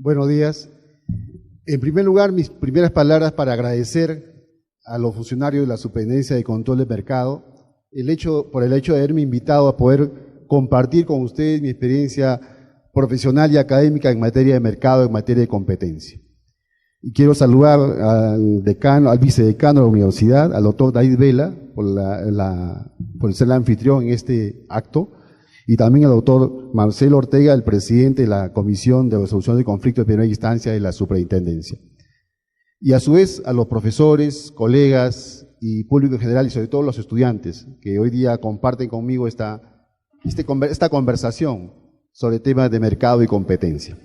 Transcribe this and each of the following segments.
Buenos días. En primer lugar, mis primeras palabras para agradecer a los funcionarios de la Superintendencia de Control del Mercado por el hecho de haberme invitado a poder compartir con ustedes mi experiencia profesional y académica en materia de mercado, en materia de competencia. Y quiero saludar al decano, al vicedecano de la universidad, al doctor David Vela, por ser el anfitrión en este acto, y también al doctor Marcelo Ortega, el presidente de la Comisión de Resolución de Conflictos de Primera Instancia de la Superintendencia. Y a su vez a los profesores, colegas y público en general, y sobre todo los estudiantes, que hoy día comparten conmigo esta conversación sobre temas de mercado y competencia.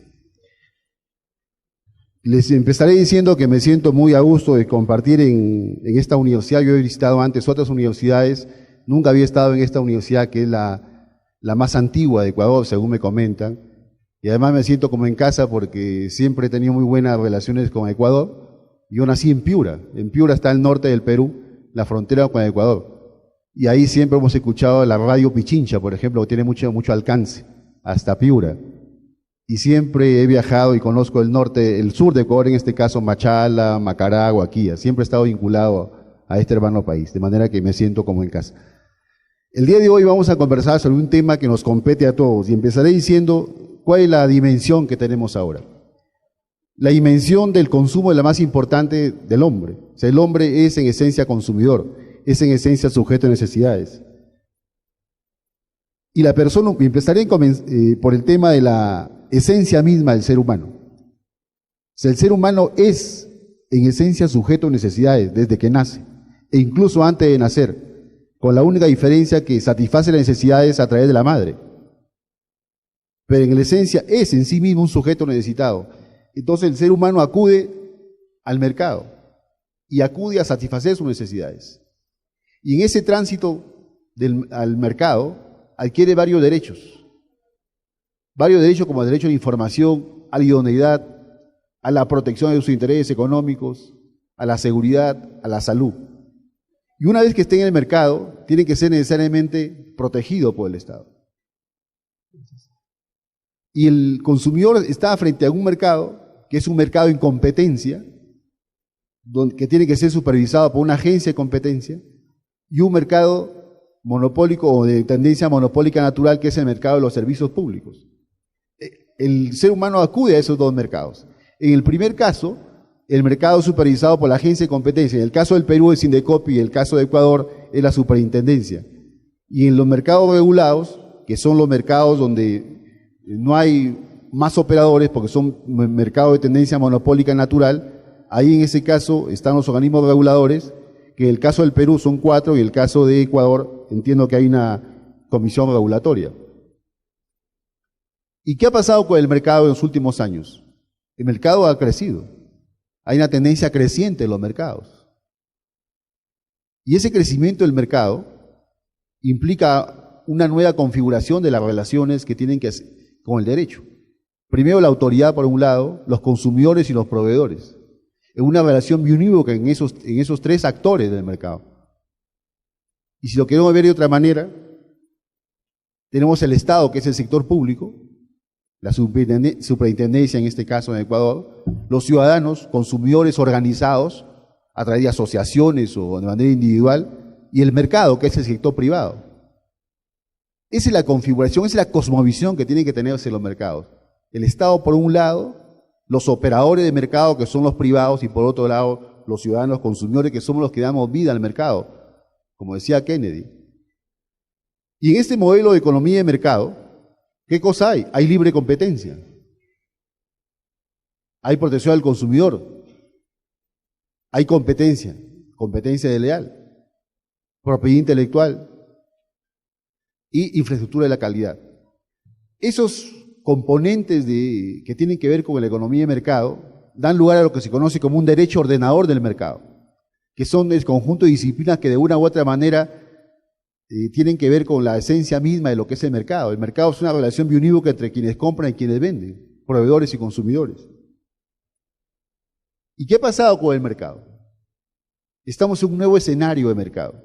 Les empezaré diciendo que me siento muy a gusto de compartir en esta universidad. Yo he visitado antes otras universidades, nunca había estado en esta universidad que es la más antigua de Ecuador, según me comentan, y además me siento como en casa porque siempre he tenido muy buenas relaciones con Ecuador. Yo nací en Piura está al norte del Perú, la frontera con Ecuador, y ahí siempre hemos escuchado la radio Pichincha, por ejemplo, que tiene mucho alcance, hasta Piura, y siempre he viajado y conozco el sur de Ecuador, en este caso Machala, Macará, Huaquilla, siempre he estado vinculado a este hermano país, de manera que me siento como en casa. El día de hoy vamos a conversar sobre un tema que nos compete a todos y empezaré diciendo cuál es la dimensión que tenemos ahora. La dimensión del consumo es la más importante del hombre. O sea, el hombre es en esencia consumidor, es en esencia sujeto a necesidades. Y la persona, empezaré por el tema de la esencia misma del ser humano. O sea, el ser humano es en esencia sujeto a necesidades desde que nace, e incluso antes de nacer, con la única diferencia que satisface las necesidades a través de la madre. Pero en la esencia es en sí mismo un sujeto necesitado. Entonces el ser humano acude al mercado y acude a satisfacer sus necesidades. Y en ese tránsito al mercado adquiere varios derechos como el derecho a la información, a la idoneidad, a la protección de sus intereses económicos, a la seguridad, a la salud. Y una vez que esté en el mercado, tiene que ser necesariamente protegido por el Estado. Y el consumidor está frente a un mercado, que es un mercado en competencia, que tiene que ser supervisado por una agencia de competencia, y un mercado monopólico o de tendencia monopólica natural, que es el mercado de los servicios públicos. El ser humano acude a esos dos mercados. En el primer caso, el mercado supervisado por la agencia de competencia. En el caso del Perú es Indecopi y en el caso de Ecuador es la superintendencia. Y en los mercados regulados, que son los mercados donde no hay más operadores porque son mercados de tendencia monopólica natural, ahí en ese caso están los organismos reguladores, que en el caso del Perú son 4 y en el caso de Ecuador entiendo que hay una comisión regulatoria. ¿Y qué ha pasado con el mercado en los últimos años? El mercado ha crecido. Hay una tendencia creciente en los mercados. Y ese crecimiento del mercado implica una nueva configuración de las relaciones que tienen que hacer con el derecho. Primero la autoridad por un lado, los consumidores y los proveedores. Es una relación biunívoca en esos tres actores del mercado. Y si lo queremos ver de otra manera, tenemos el Estado, que es el sector público, la superintendencia en este caso en Ecuador, los ciudadanos, consumidores organizados a través de asociaciones o de manera individual, y el mercado, que es el sector privado. Esa es la configuración, esa es la cosmovisión que tienen que tenerse los mercados. El Estado por un lado, los operadores de mercado que son los privados y por otro lado los ciudadanos consumidores que somos los que damos vida al mercado, como decía Kennedy. Y en este modelo de economía de mercado, ¿qué cosa hay? Hay libre competencia. Hay protección al consumidor. Hay competencia desleal, propiedad intelectual y infraestructura de la calidad. Esos componentes que tienen que ver con la economía de mercado dan lugar a lo que se conoce como un derecho ordenador del mercado, que son el conjunto de disciplinas que de una u otra manera tienen que ver con la esencia misma de lo que es el mercado. El mercado es una relación biunívoca entre quienes compran y quienes venden, proveedores y consumidores. ¿Y qué ha pasado con el mercado? Estamos en un nuevo escenario de mercado.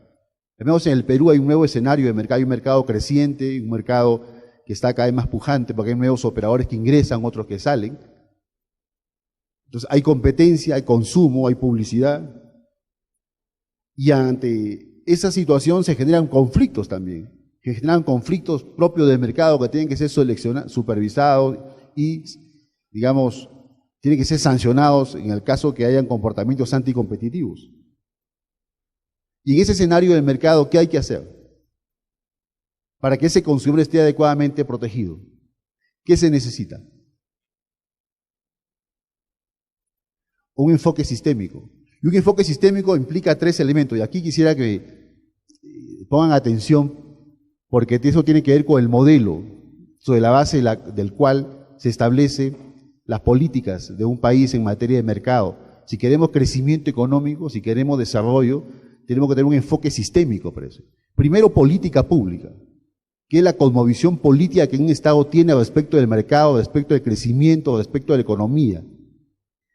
Vemos en el Perú hay un nuevo escenario de mercado, hay un mercado creciente, un mercado que está cada vez más pujante porque hay nuevos operadores que ingresan, otros que salen. Entonces hay competencia, hay consumo, hay publicidad, y ante esa situación se generan conflictos también, que generan conflictos propios del mercado que tienen que ser supervisados y, digamos, tienen que ser sancionados en el caso que hayan comportamientos anticompetitivos. Y en ese escenario del mercado, ¿qué hay que hacer para que ese consumidor esté adecuadamente protegido? ¿Qué se necesita? Un enfoque sistémico. Y un enfoque sistémico implica 3 elementos. Y aquí quisiera que pongan atención, porque eso tiene que ver con el modelo, sobre la base del cual se establecen las políticas de un país en materia de mercado. Si queremos crecimiento económico, si queremos desarrollo, tenemos que tener un enfoque sistémico para eso. Primero, política pública, que es la cosmovisión política que un Estado tiene respecto del mercado, respecto del crecimiento, respecto de la economía.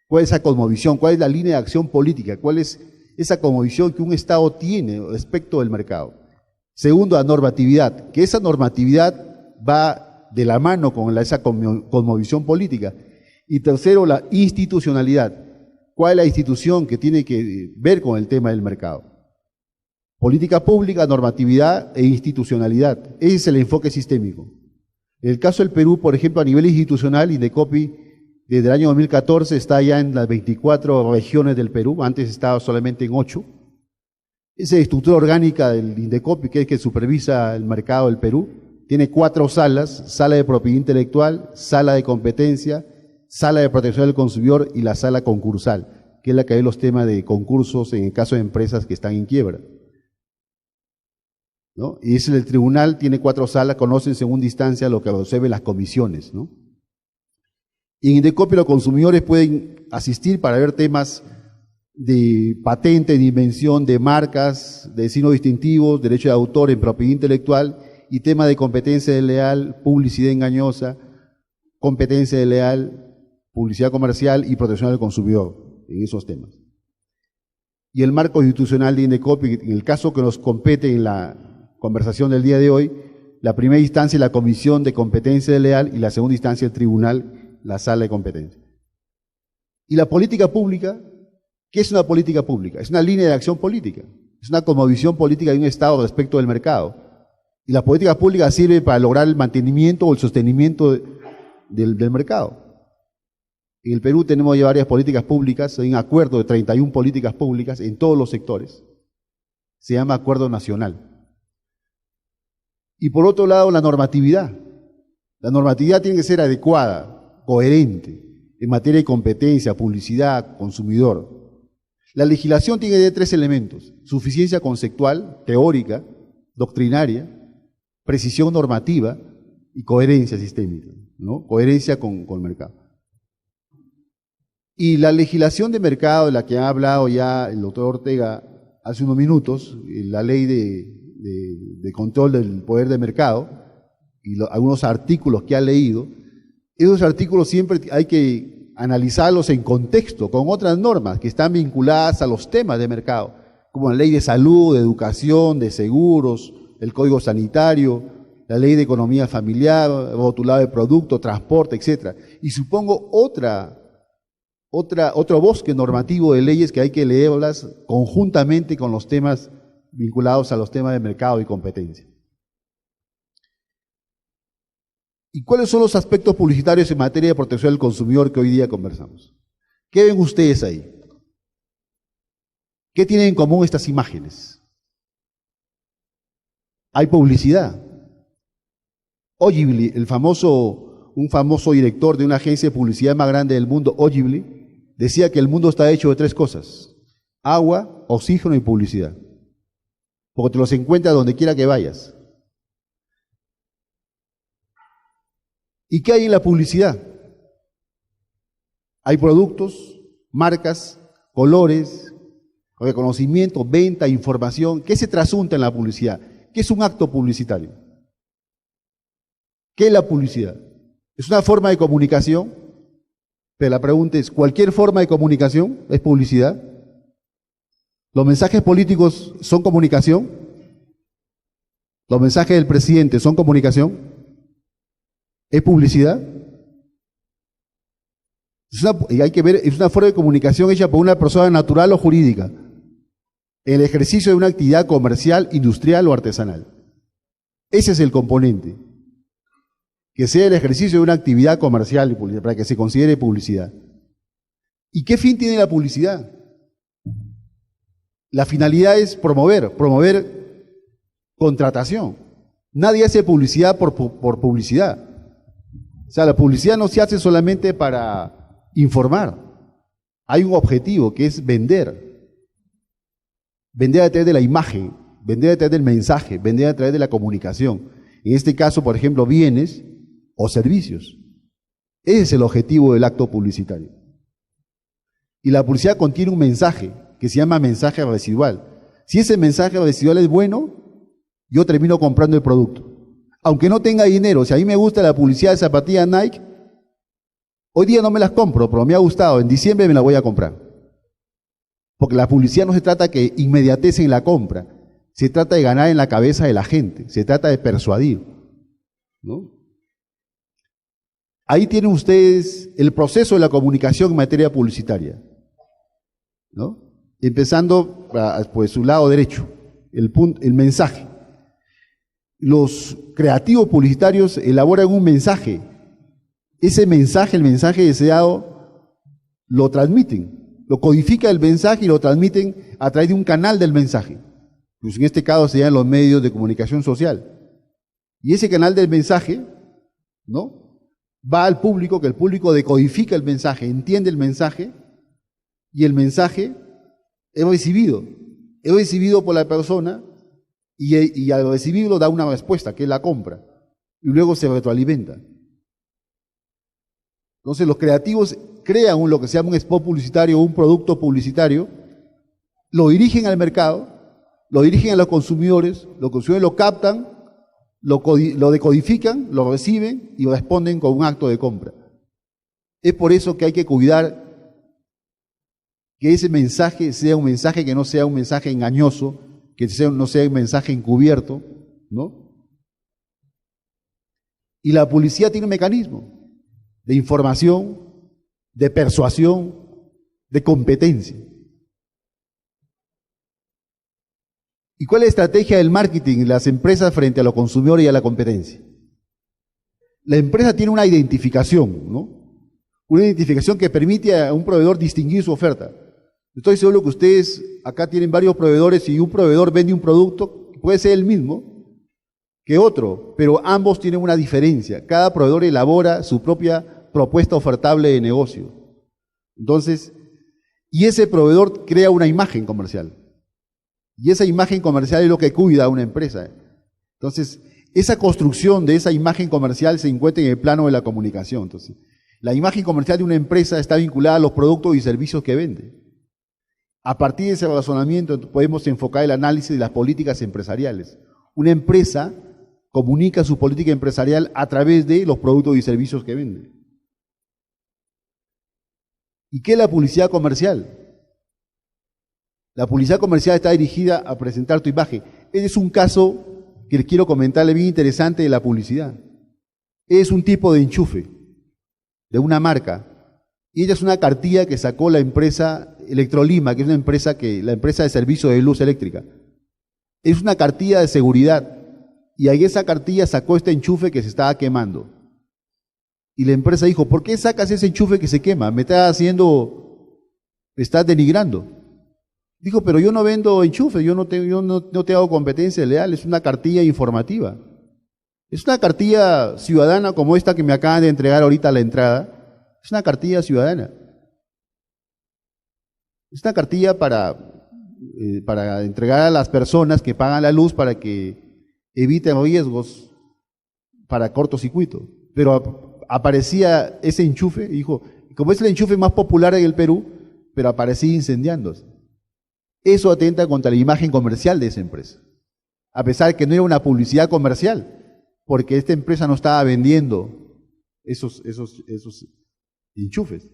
¿Cuál es esa cosmovisión? ¿Cuál es la línea de acción política? ¿Cuál es esa cosmovisión que un Estado tiene respecto del mercado? Segundo, la normatividad, que esa normatividad va de la mano con esa cosmovisión política. Y tercero, la institucionalidad. ¿Cuál es la institución que tiene que ver con el tema del mercado? Política pública, normatividad e institucionalidad. Ese es el enfoque sistémico. En el caso del Perú, por ejemplo, a nivel institucional, Indecopi desde el año 2014 está ya en las 24 regiones del Perú, antes estaba solamente en 8. Esa estructura orgánica del Indecopi, que es que supervisa el mercado del Perú, tiene 4 salas: sala de propiedad intelectual, sala de competencia, sala de protección del consumidor y la sala concursal, que es la que ve los temas de concursos en el caso de empresas que están en quiebra, ¿no? Y el tribunal tiene 4 salas, conoce en segunda instancia lo que observen las comisiones, ¿no? Y en Indecopi los consumidores pueden asistir para ver temas de patente, de invención, de marcas, de signos distintivos, derecho de autor en propiedad intelectual y tema de competencia desleal, publicidad engañosa, competencia desleal, publicidad comercial y protección del consumidor, en esos temas. Y el marco institucional de Indecopi, en el caso que nos compete en la conversación del día de hoy, la primera instancia es la Comisión de Competencia Desleal y la segunda instancia el Tribunal, la Sala de Competencia. Y la política pública, ¿qué es una política pública? Es una línea de acción política, es una cosmovisión política de un Estado respecto del mercado. Y la política pública sirve para lograr el mantenimiento o el sostenimiento del mercado. En el Perú tenemos ya varias políticas públicas, hay un acuerdo de 31 políticas públicas en todos los sectores. Se llama Acuerdo Nacional. Y por otro lado, la normatividad. La normatividad tiene que ser adecuada, coherente, en materia de competencia, publicidad, consumidor. La legislación tiene que tener 3 elementos: suficiencia conceptual, teórica, doctrinaria, precisión normativa y coherencia sistémica, ¿no? Coherencia con el mercado. Y la legislación de mercado, de la que ha hablado ya el doctor Ortega hace unos minutos, la ley de control del poder de mercado, y algunos artículos que ha leído, esos artículos siempre hay que analizarlos en contexto con otras normas que están vinculadas a los temas de mercado, como la ley de salud, de educación, de seguros, el código sanitario, la ley de economía familiar, rotulado de producto, transporte, etc. Y supongo otro bosque normativo de leyes que hay que leerlas conjuntamente con los temas vinculados a los temas de mercado y competencia. ¿Y cuáles son los aspectos publicitarios en materia de protección del consumidor que hoy día conversamos? ¿Qué ven ustedes ahí? ¿Qué tienen en común estas imágenes? Hay publicidad. Ogilvy, un famoso director de una agencia de publicidad más grande del mundo, Ogilvy, decía que el mundo está hecho de 3 cosas: agua, oxígeno y publicidad. Porque te los encuentras donde quiera que vayas. ¿Y qué hay en la publicidad? Hay productos, marcas, colores, reconocimiento, venta, información. ¿Qué se trasunta en la publicidad? ¿Qué es un acto publicitario? ¿Qué es la publicidad? ¿Es una forma de comunicación? Pero la pregunta es, ¿cualquier forma de comunicación es publicidad? ¿Los mensajes políticos son comunicación? ¿Los mensajes del presidente son comunicación? ¿Es publicidad? Y hay que ver, es una forma de comunicación hecha por una persona natural o jurídica, el ejercicio de una actividad comercial, industrial o artesanal. Ese es el componente. Que sea el ejercicio de una actividad comercial para que se considere publicidad. ¿Y qué fin tiene la publicidad? La finalidad es promover contratación. Nadie hace publicidad por publicidad. O sea, la publicidad no se hace solamente para informar. Hay un objetivo que es vender. Vender a través de la imagen, vender a través del mensaje, vender a través de la comunicación. En este caso, por ejemplo, bienes o servicios. Ese es el objetivo del acto publicitario. Y la publicidad contiene un mensaje que se llama mensaje residual. Si ese mensaje residual es bueno, yo termino comprando el producto. Aunque no tenga dinero, si a mí me gusta la publicidad de zapatillas Nike, hoy día no me las compro, pero me ha gustado, en diciembre me la voy a comprar. Porque la publicidad no se trata que inmediatecen la compra, se trata de ganar en la cabeza de la gente, se trata de persuadir, ¿no? Ahí tienen ustedes el proceso de la comunicación en materia publicitaria, ¿no? Empezando por su lado derecho, el mensaje. Los creativos publicitarios elaboran un mensaje. Ese mensaje, el mensaje deseado, lo transmiten, lo codifica el mensaje y lo transmiten a través de un canal del mensaje. Pues en este caso serían los medios de comunicación social. Y ese canal del mensaje, ¿no?, va al público, que el público decodifica el mensaje, entiende el mensaje, y el mensaje es recibido por la persona, y al recibirlo da una respuesta, que es la compra, y luego se retroalimenta. Entonces los creativos crean lo que se llama un spot publicitario o un producto publicitario, lo dirigen al mercado, lo dirigen a los consumidores lo captan, lo decodifican, lo reciben y responden con un acto de compra. Es por eso que hay que cuidar que ese mensaje sea un mensaje que no sea un mensaje engañoso, que no sea un mensaje encubierto, ¿no? Y la publicidad tiene un mecanismo de información, de persuasión, de competencia. ¿Y cuál es la estrategia del marketing de las empresas frente a los consumidores y a la competencia? La empresa tiene una identificación, ¿no? Una identificación que permite a un proveedor distinguir su oferta. Estoy seguro que ustedes acá tienen varios proveedores y un proveedor vende un producto, puede ser el mismo que otro, pero ambos tienen una diferencia. Cada proveedor elabora su propia propuesta ofertable de negocio. Entonces, y ese proveedor crea una imagen comercial. Y esa imagen comercial es lo que cuida a una empresa. Entonces, esa construcción de esa imagen comercial se encuentra en el plano de la comunicación. Entonces, la imagen comercial de una empresa está vinculada a los productos y servicios que vende. A partir de ese razonamiento podemos enfocar el análisis de las políticas empresariales. Una empresa comunica su política empresarial a través de los productos y servicios que vende. ¿Y qué es la publicidad comercial? La publicidad comercial está dirigida a presentar tu imagen. Este es un caso que les quiero comentarle bien interesante de la publicidad. Es un tipo de enchufe de una marca. Y ella es una cartilla que sacó la empresa Electrolima, que es la empresa de servicio de luz eléctrica. Es una cartilla de seguridad. Y ahí esa cartilla sacó este enchufe que se estaba quemando. Y la empresa dijo, ¿por qué sacas ese enchufe que se quema? Me estás denigrando. Dijo, pero yo no vendo enchufes, yo no te hago competencia leal, es una cartilla informativa. Es una cartilla ciudadana como esta que me acaban de entregar ahorita a la entrada. Es una cartilla ciudadana. Es una cartilla para entregar a las personas que pagan la luz para que eviten riesgos para cortocircuito. Pero aparecía ese enchufe, y dijo, como es el enchufe más popular en el Perú, pero aparecía incendiándose. Eso atenta contra la imagen comercial de esa empresa. A pesar de que no era una publicidad comercial, porque esta empresa no estaba vendiendo esos enchufes,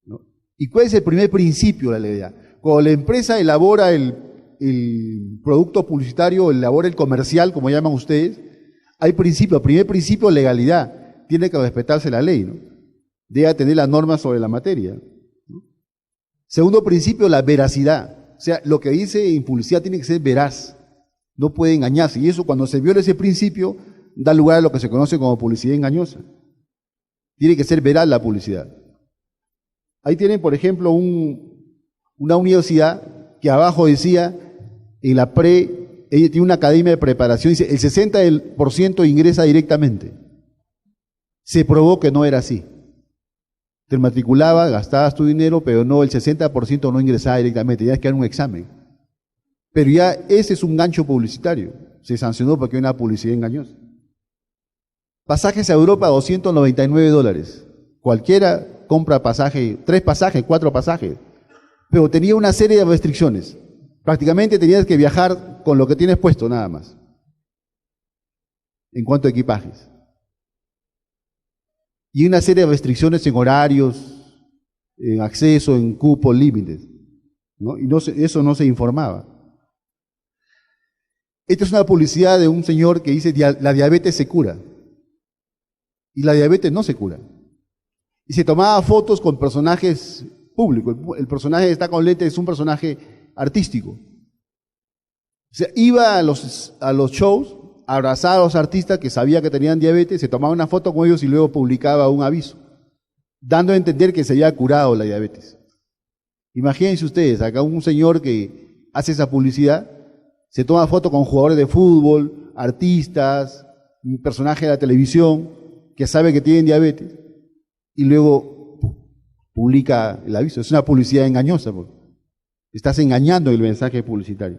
¿no? ¿Y cuál es el primer principio de la legalidad? Cuando la empresa elabora el producto publicitario, elabora el comercial, como llaman ustedes, hay principio. El primer principio, legalidad. Tiene que respetarse la ley, ¿no? debe atender las normas sobre la materia. Segundo principio, la veracidad. O sea, lo que dice en publicidad tiene que ser veraz, no puede engañarse. Y eso, cuando se viola ese principio, da lugar a lo que se conoce como publicidad engañosa. Tiene que ser veraz la publicidad. Ahí tienen, por ejemplo, una universidad que abajo decía, en la ella tiene una academia de preparación, dice, el 60% ingresa directamente. Se probó que no era así. Te matriculaba, gastabas tu dinero, pero no, el 60% no ingresaba directamente, ya es que era un examen. Pero ya ese es un gancho publicitario. Se sancionó porque hay una publicidad engañosa. Pasajes a Europa, $299. Cualquiera compra pasaje, 3 pasajes, 4 pasajes. Pero tenía una serie de restricciones. Prácticamente tenías que viajar con lo que tienes puesto, nada más. En cuanto a equipajes. Y una serie de restricciones en horarios, en acceso, en cupos, límites, ¿no? Y eso no se informaba. Esta es una publicidad de un señor que dice, la diabetes se cura. Y la diabetes no se cura. Y se tomaba fotos con personajes públicos. El personaje que está con lentes es un personaje artístico. O sea, iba a los shows, abrazaba a los artistas que sabía que tenían diabetes, se tomaba una foto con ellos y luego publicaba un aviso, dando a entender que se había curado la diabetes. Imagínense ustedes, acá un señor que hace esa publicidad, se toma foto con jugadores de fútbol, artistas, un personaje de la televisión, que sabe que tienen diabetes, y luego publica el aviso. Es una publicidad engañosa, porque estás engañando el mensaje publicitario.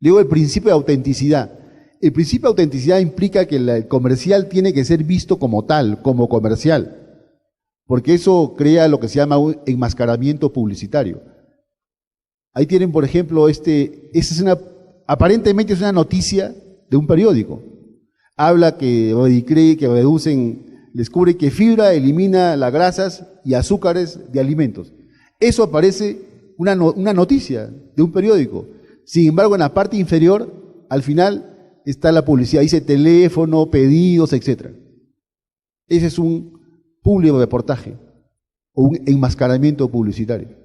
Luego, el principio de autenticidad. El principio de autenticidad implica que el comercial tiene que ser visto como tal, como comercial, porque eso crea lo que se llama un enmascaramiento publicitario. Ahí tienen, por ejemplo, aparentemente es una noticia de un periódico. Habla que descubre que fibra elimina las grasas y azúcares de alimentos. Eso aparece una noticia de un periódico. Sin embargo, en la parte inferior, al final, está la publicidad. Dice teléfono, pedidos, etc. Ese es un público reportaje o un enmascaramiento publicitario.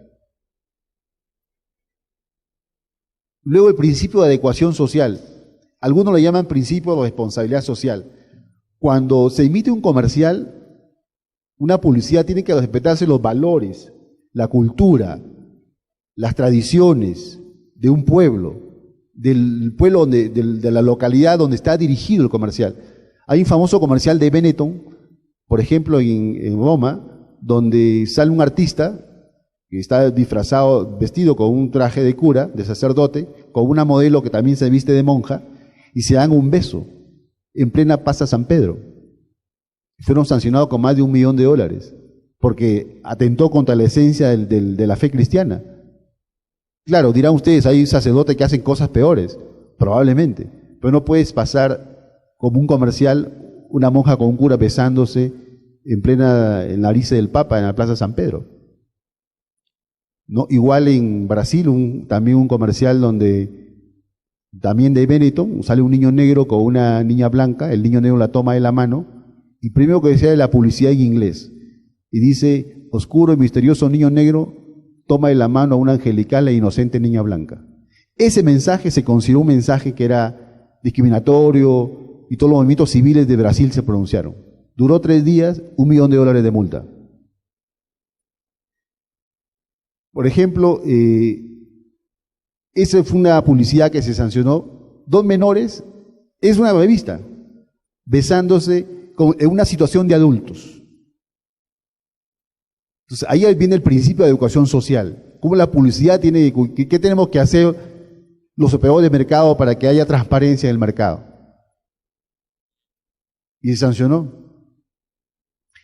Luego, el principio de adecuación social. Algunos lo llaman principio de responsabilidad social. Cuando se emite un comercial, una publicidad tiene que respetarse los valores, la cultura, las tradiciones de un pueblo, de la localidad donde está dirigido el comercial. Hay un famoso comercial de Benetton, por ejemplo, en Roma, donde sale un artista que está disfrazado, vestido con un traje de cura, de sacerdote, con una modelo que también se viste de monja, y se dan un beso en plena Plaza San Pedro. Fueron sancionados con más de $1 millón, porque atentó contra la esencia de la fe cristiana. Claro, dirán ustedes, hay sacerdotes que hacen cosas peores, probablemente, pero no puedes pasar como un comercial una monja con un cura besándose en la nariz del Papa en la Plaza San Pedro. ¿No? Igual en Brasil, también un comercial también de Benetton, sale un niño negro con una niña blanca, el niño negro la toma de la mano, y primero que decía de la publicidad en inglés, y dice, oscuro y misterioso niño negro, toma de la mano a una angelical e inocente niña blanca. Ese mensaje se consideró un mensaje que era discriminatorio y todos los movimientos civiles de Brasil se pronunciaron. Duró 3 días, $1 millón de multa. Por ejemplo, esa fue una publicidad que se sancionó. 2 menores, es una revista, besándose en una situación de adultos. Entonces, ahí viene el principio de educación social. ¿Cómo la publicidad qué tenemos que hacer los operadores de mercado para que haya transparencia en el mercado? Y se sancionó.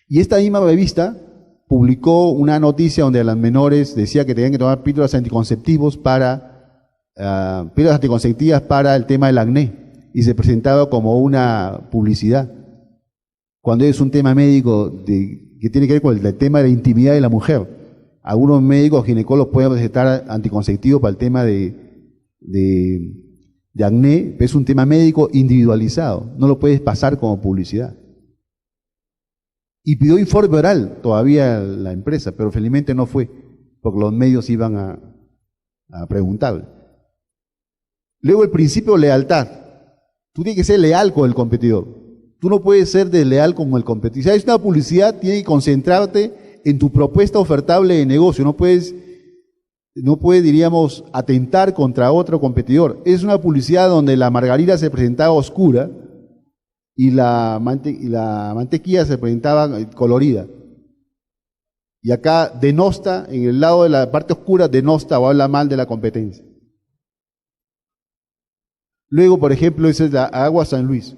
Y esta misma revista publicó una noticia donde a las menores decía que tenían que tomar píldoras anticonceptivas para el tema del acné. Y se presentaba como una publicidad. Cuando es un tema médico que tiene que ver con el tema de la intimidad de la mujer. Algunos médicos ginecólogos pueden recetar anticonceptivos para el tema de acné, pero es un tema médico individualizado, no lo puedes pasar como publicidad. Y pidió informe oral todavía la empresa, pero felizmente no fue, porque los medios iban a preguntarle. Luego el principio de lealtad. Tú tienes que ser leal con el competidor. Tú no puedes ser desleal con el competidor. Si hay una publicidad, tienes que concentrarte en tu propuesta ofertable de negocio. No puedes, diríamos, atentar contra otro competidor. Es una publicidad donde la margarina se presentaba oscura y la mantequilla se presentaba colorida. Y acá denosta, en el lado de la parte oscura, denosta o habla mal de la competencia. Luego, por ejemplo, esa es la Agua San Luis.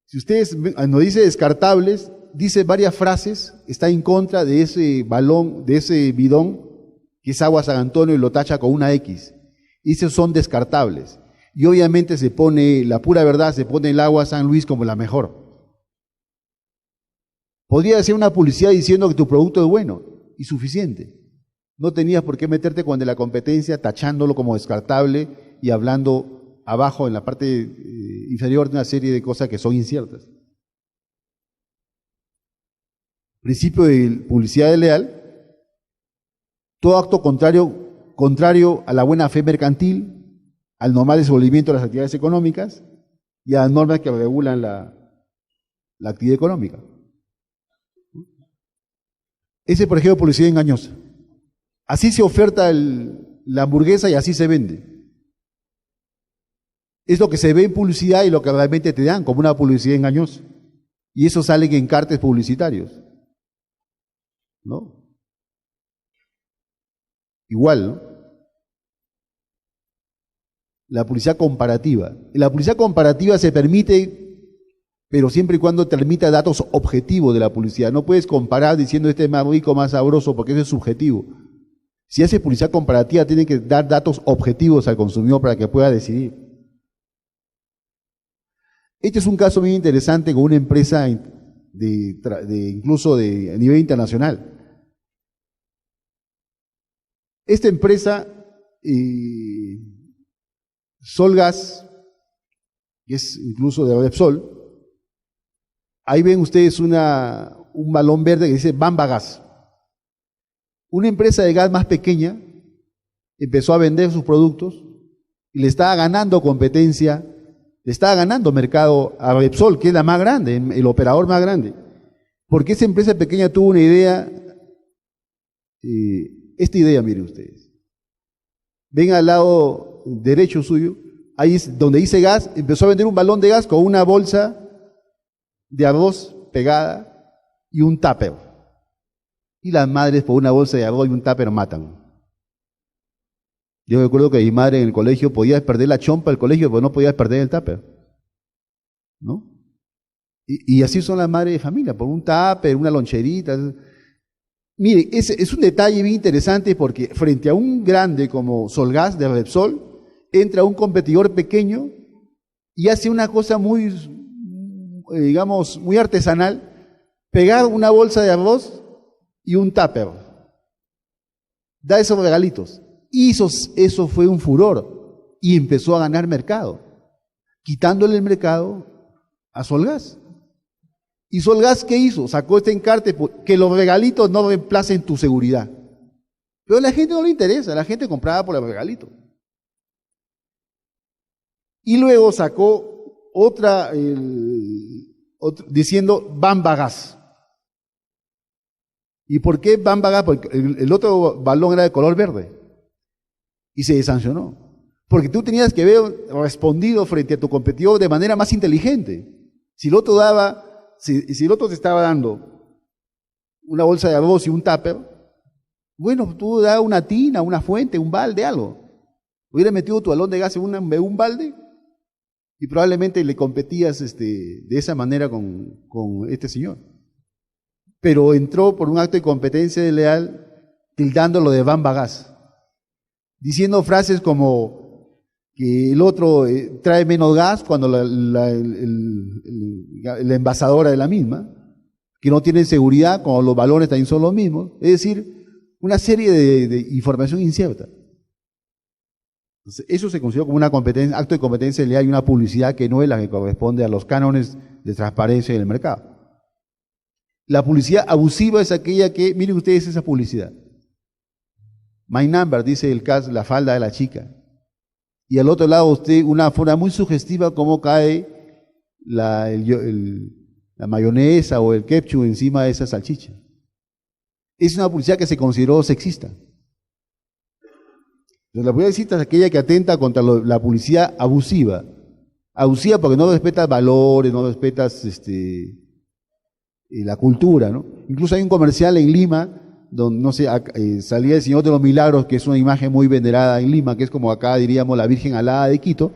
Si ustedes nos dice descartables, dice varias frases, está en contra de ese balón, de ese bidón, que es Agua San Antonio, y lo tacha con una X. Y esos son descartables. Y obviamente se pone, la pura verdad, se pone el Agua San Luis como la mejor. Podría ser una publicidad diciendo que tu producto es bueno y suficiente. No tenías por qué meterte con de la competencia, tachándolo como descartable y hablando abajo en la parte inferior de una serie de cosas que son inciertas. Principio de publicidad desleal: todo acto contrario a la buena fe mercantil, al normal desenvolvimiento de las actividades económicas y a las normas que regulan la actividad económica. Ese, por ejemplo, publicidad engañosa. Así se oferta la hamburguesa y así se vende. Es lo que se ve en publicidad y lo que realmente te dan como una publicidad engañosa. Y eso sale en encartes publicitarios, ¿no? Igual, ¿no? La publicidad comparativa. La publicidad comparativa se permite, pero siempre y cuando te permita datos objetivos de la publicidad. No puedes comparar diciendo este es más rico, más sabroso, porque eso es subjetivo. Si haces publicidad comparativa, tiene que dar datos objetivos al consumidor para que pueda decidir. Este es un caso muy interesante con una empresa incluso a nivel internacional. Esta empresa, Solgas, que es incluso de Repsol, ahí ven ustedes un balón verde que dice Bamba Gas. Una empresa de gas más pequeña empezó a vender sus productos y le estaba ganando competencia. Le estaba ganando mercado a Repsol, que es la más grande, el operador más grande. Porque esa empresa pequeña tuvo una idea, esta idea, miren ustedes. Ven al lado derecho suyo, ahí es donde dice gas, empezó a vender un balón de gas con una bolsa de arroz pegada y un tupper. Y las madres por una bolsa de arroz y un tupper matan. Yo recuerdo que mi madre en el colegio podía perder la chompa del colegio, pero no podía perder el tupper, ¿no? Y así son las madres de familia, por un tupper, una loncherita. Mire, es un detalle bien interesante porque frente a un grande como Solgas de Repsol, entra un competidor pequeño y hace una cosa muy, digamos, muy artesanal: pegar una bolsa de arroz y un tupper. Da esos regalitos. Y eso fue un furor y empezó a ganar mercado, quitándole el mercado a Solgas. ¿Y Solgas qué hizo? Sacó este encarte: que los regalitos no reemplacen tu seguridad. Pero a la gente no le interesa, la gente compraba por el regalito. Y luego sacó otra diciendo Bamba Gas. ¿Y por qué Bamba Gas? Porque el otro balón era de color verde. Y se sancionó. Porque tú tenías que haber respondido frente a tu competidor de manera más inteligente. Si el otro te estaba dando una bolsa de arroz y un tupper, bueno, tú dabas una tina, una fuente, un balde, algo. Hubieras metido tu balón de gas en un balde y probablemente le competías de esa manera con este señor. Pero entró por un acto de competencia desleal, tildándolo de Bamba Gas, diciendo frases como que el otro trae menos gas cuando la envasadora es la misma, que no tienen seguridad cuando los balones también son los mismos. Es decir, una serie de información incierta. Entonces, eso se considera como un acto de competencia desleal y una publicidad que no es la que corresponde a los cánones de transparencia en el mercado. La publicidad abusiva es aquella que, miren ustedes esa publicidad. My number, dice el caso, la falda de la chica. Y al otro lado usted, una forma muy sugestiva, cómo cae la mayonesa o el ketchup encima de esa salchicha. Es una publicidad que se consideró sexista. Entonces, la publicidad sexista es aquella que atenta contra la publicidad abusiva. Abusiva porque no respetas valores, no respetas la cultura, ¿no? Incluso hay un comercial en Lima donde, no sé, salía el Señor de los Milagros, que es una imagen muy venerada en Lima, que es como acá diríamos la Virgen Alada de Quito,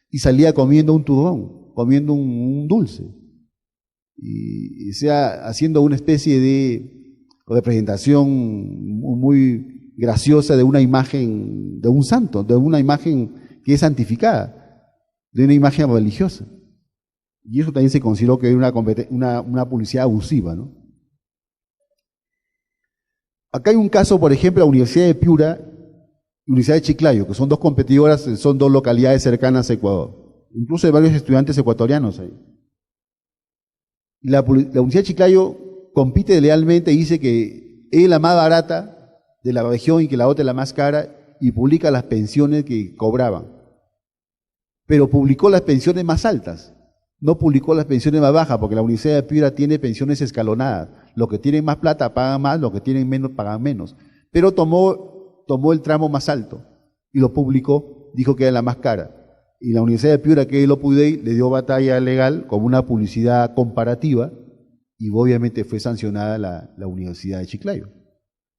y salía comiendo un turrón, comiendo un dulce, y sea, haciendo una especie de representación muy graciosa de una imagen, de un santo, de una imagen que es santificada, de una imagen religiosa. Y eso también se consideró que era una publicidad abusiva, ¿no? Acá hay un caso, por ejemplo, la Universidad de Piura y la Universidad de Chiclayo, que son dos competidoras, son dos localidades cercanas a Ecuador. Incluso hay varios estudiantes ecuatorianos ahí. La Universidad de Chiclayo compite lealmente y dice que es la más barata de la región y que la otra es la más cara, y publica las pensiones que cobraban. Pero publicó las pensiones más altas. No publicó las pensiones más bajas, porque la Universidad de Piura tiene pensiones escalonadas. Los que tienen más plata pagan más, los que tienen menos pagan menos. Pero tomó el tramo más alto y lo publicó, dijo que era la más cara. Y la Universidad de Piura, que lo pude, le dio batalla legal como una publicidad comparativa, y obviamente fue sancionada la Universidad de Chiclayo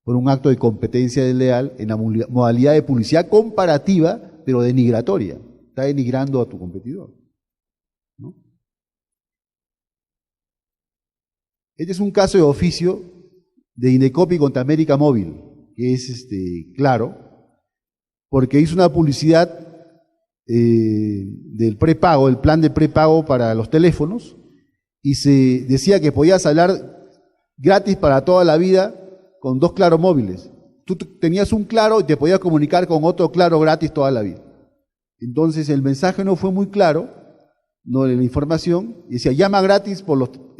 por un acto de competencia desleal en la modalidad de publicidad comparativa, pero denigratoria. Está denigrando a tu competidor, ¿no? Este es un caso de oficio de Indecopi contra América Móvil, que es claro, porque hizo una publicidad del prepago, el plan de prepago para los teléfonos, y se decía que podías hablar gratis para toda la vida con 2 Claro móviles. Tú tenías un Claro y te podías comunicar con otro Claro gratis toda la vida. Entonces el mensaje no fue muy claro, no de la información, y decía llama gratis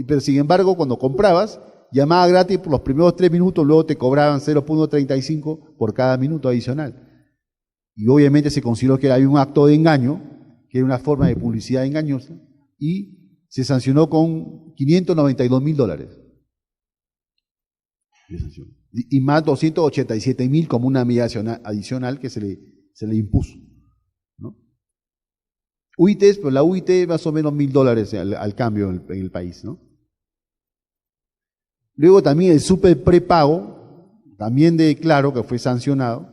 pero sin embargo cuando comprabas, llamaba gratis por los primeros 3 minutos, luego te cobraban 0.35 por cada minuto adicional. Y obviamente se consideró que había un acto de engaño, que era una forma de publicidad engañosa, y se sancionó con $592,000. Y más 287,000 como una medida adicional que se le impuso, ¿no? UIT, pero la UIT más o menos $1,000 al cambio en el país, ¿no? Luego también el super prepago, también de Claro, que fue sancionado,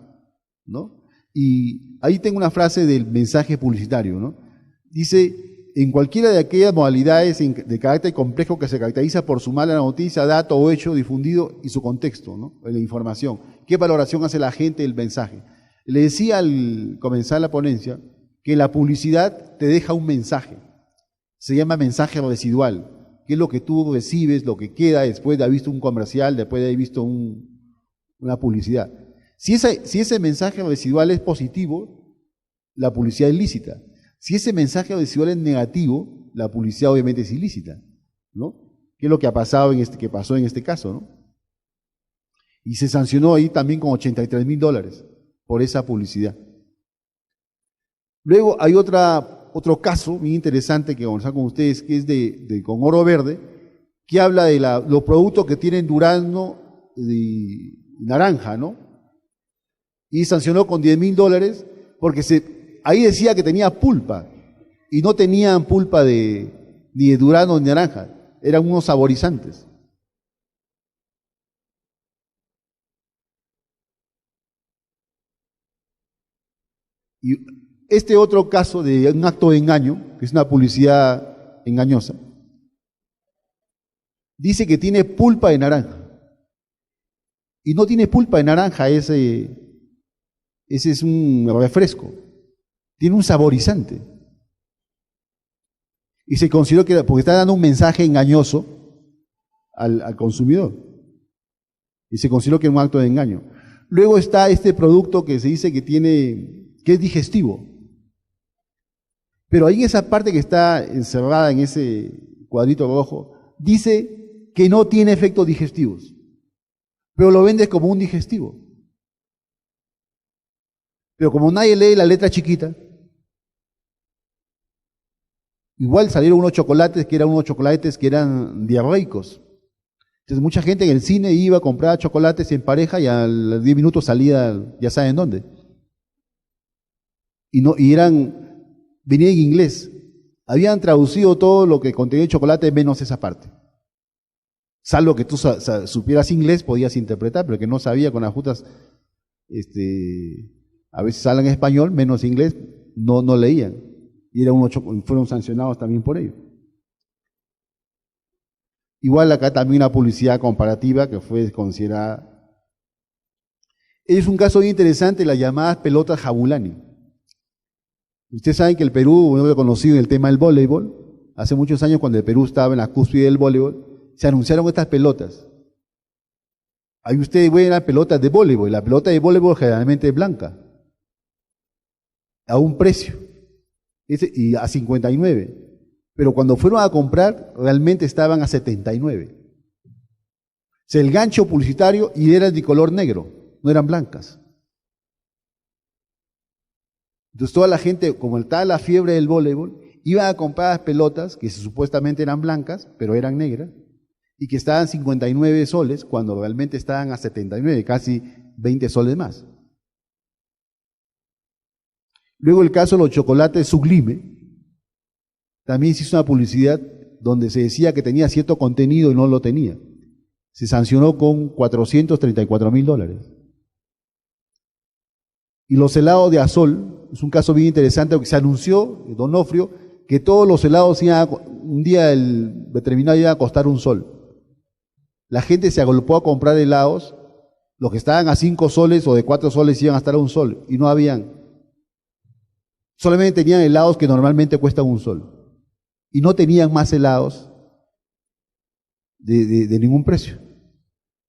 ¿no? Y ahí tengo una frase del mensaje publicitario, ¿no? Dice, en cualquiera de aquellas modalidades de carácter complejo que se caracteriza por su mala noticia, dato o hecho difundido y su contexto, ¿no? La información. ¿Qué valoración hace la gente del mensaje? Le decía al comenzar la ponencia que la publicidad te deja un mensaje. Se llama mensaje residual, que es lo que tú recibes, lo que queda después de haber visto un comercial, después de haber visto una publicidad. Si ese mensaje residual es positivo, la publicidad es lícita. Si ese mensaje residual es negativo, la publicidad obviamente es ilícita, ¿no? ¿Qué es lo que ha pasado que pasó en este caso, ¿no? Y se sancionó ahí también con $83,000 por esa publicidad. Luego hay otro caso muy interesante que vamos a conversar con ustedes, que es con oro verde, que habla de los productos que tienen durazno y naranja, ¿no? Y sancionó con $10,000 porque ahí decía que tenía pulpa, y no tenían pulpa ni de durazno ni naranja, eran unos saborizantes. Y este otro caso de un acto de engaño, que es una publicidad engañosa, dice que tiene pulpa de naranja. Y no tiene pulpa de naranja, ese es un refresco. Tiene un saborizante. Y se consideró que porque está dando un mensaje engañoso al consumidor. Y se consideró que es un acto de engaño. Luego está este producto que se dice que es digestivo. Pero ahí en esa parte que está encerrada en ese cuadrito rojo, dice que no tiene efectos digestivos, pero lo vendes como un digestivo. Pero como nadie lee la letra chiquita, igual salieron unos chocolates que eran diarreicos. Entonces mucha gente en el cine iba a comprar chocolates en pareja y a los 10 minutos salía, ya saben dónde. Venía en inglés. Habían traducido todo lo que contenía el chocolate menos esa parte. Salvo que tú supieras inglés, podías interpretar, pero que no sabía con las justas, a veces hablan español, menos inglés, no leían. Y fueron sancionados también por ello. Igual acá también una publicidad comparativa que fue considerada. Es un caso bien interesante, las llamadas pelotas Jabulani. Ustedes saben que el Perú, yo lo he conocido en el tema del voleibol, hace muchos años cuando el Perú estaba en la cúspide del voleibol, se anunciaron estas pelotas. Ahí ustedes ven las pelotas de voleibol, y la pelota de voleibol generalmente es blanca, a un precio, y a 59. Pero cuando fueron a comprar, realmente estaban a 79. O sea, el gancho publicitario y eran de color negro, no eran blancas. Entonces toda la gente, como estaba la fiebre del voleibol, iba a comprar las pelotas que supuestamente eran blancas, pero eran negras, y que estaban 59 soles, cuando realmente estaban a 79, casi 20 soles más. Luego el caso de los chocolates Sublime, también se hizo una publicidad donde se decía que tenía cierto contenido y no lo tenía. Se sancionó con $434,000. Y los helados de Azol, es un caso bien interesante, porque se anunció, Donofrio, que todos los helados un día determinado iban a costar $1. La gente se agolpó a comprar helados, los que estaban a 5 soles o de 4 soles iban a estar a $1, y no habían. Solamente tenían helados que normalmente cuestan $1. Y no tenían más helados de ningún precio.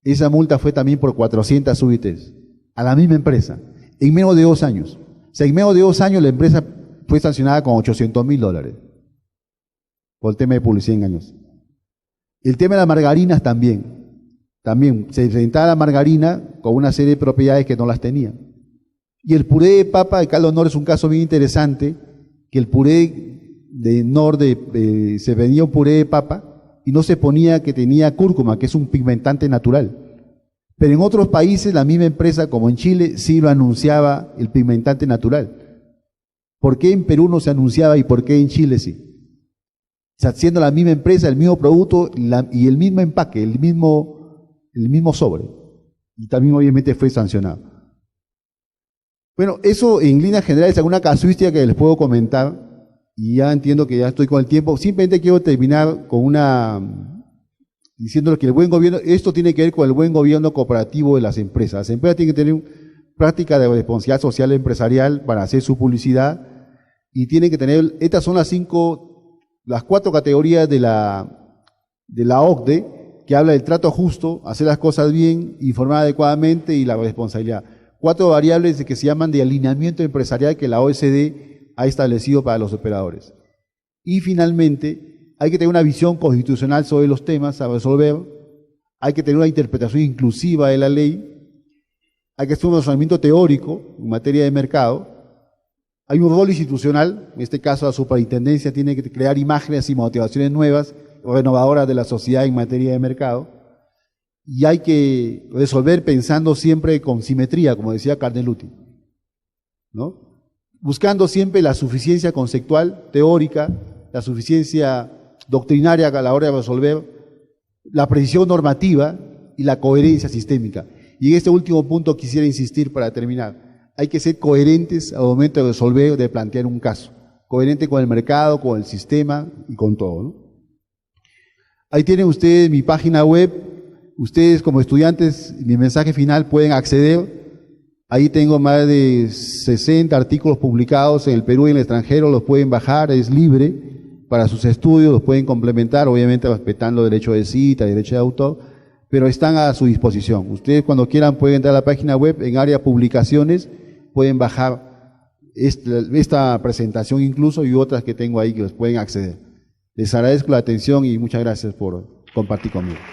Esa multa fue también por 400 UITs a la misma empresa, en menos de 2 años. O sea, en menos de 2 años la empresa fue sancionada con $800,000 por el tema de publicidad engañosa. El tema de las margarinas también se presentaba la margarina con una serie de propiedades que no las tenía. Y el puré de papa de caldo Nor es un caso bien interesante, que el puré de Nor se vendía un puré de papa y no se ponía que tenía cúrcuma, que es un pigmentante natural. Pero en otros países la misma empresa, como en Chile, sí lo anunciaba el pigmentante natural. ¿Por qué en Perú no se anunciaba y por qué en Chile sí? O sea, siendo la misma empresa, el mismo producto y el mismo empaque, el mismo sobre. Y también obviamente fue sancionado. Bueno, eso en líneas generales es alguna casuística que les puedo comentar. Y ya entiendo que ya estoy con el tiempo. Simplemente quiero terminar con diciéndoles que el buen gobierno, esto tiene que ver con el buen gobierno cooperativo de las empresas. Las empresas tienen que tener práctica de responsabilidad social empresarial para hacer su publicidad y tienen que tener, estas son las 4 categorías de la OCDE que habla del trato justo, hacer las cosas bien, informar adecuadamente y la responsabilidad. 4 variables que se llaman de alineamiento empresarial que la OECD ha establecido para los operadores. Y finalmente, hay que tener una visión constitucional sobre los temas a resolver, hay que tener una interpretación inclusiva de la ley, hay que hacer un razonamiento teórico en materia de mercado, hay un rol institucional, en este caso la superintendencia tiene que crear imágenes y motivaciones nuevas, renovadoras de la sociedad en materia de mercado, y hay que resolver pensando siempre con simetría, como decía Carneluti, ¿no? Buscando siempre la suficiencia conceptual, teórica, la suficiencia doctrinaria a la hora de resolver, la precisión normativa y la coherencia sistémica. Y en este último punto quisiera insistir para terminar. Hay que ser coherentes al momento de resolver, de plantear un caso. Coherente con el mercado, con el sistema y con todo, ¿no? Ahí tienen ustedes mi página web. Ustedes como estudiantes, mi mensaje final, pueden acceder. Ahí tengo más de 60 artículos publicados en el Perú y en el extranjero, los pueden bajar, es libre para sus estudios, los pueden complementar, obviamente respetando derecho de cita, derecho de autor, pero están a su disposición. Ustedes cuando quieran pueden entrar a la página web, en área publicaciones, pueden bajar esta presentación incluso y otras que tengo ahí que los pueden acceder. Les agradezco la atención y muchas gracias por compartir conmigo.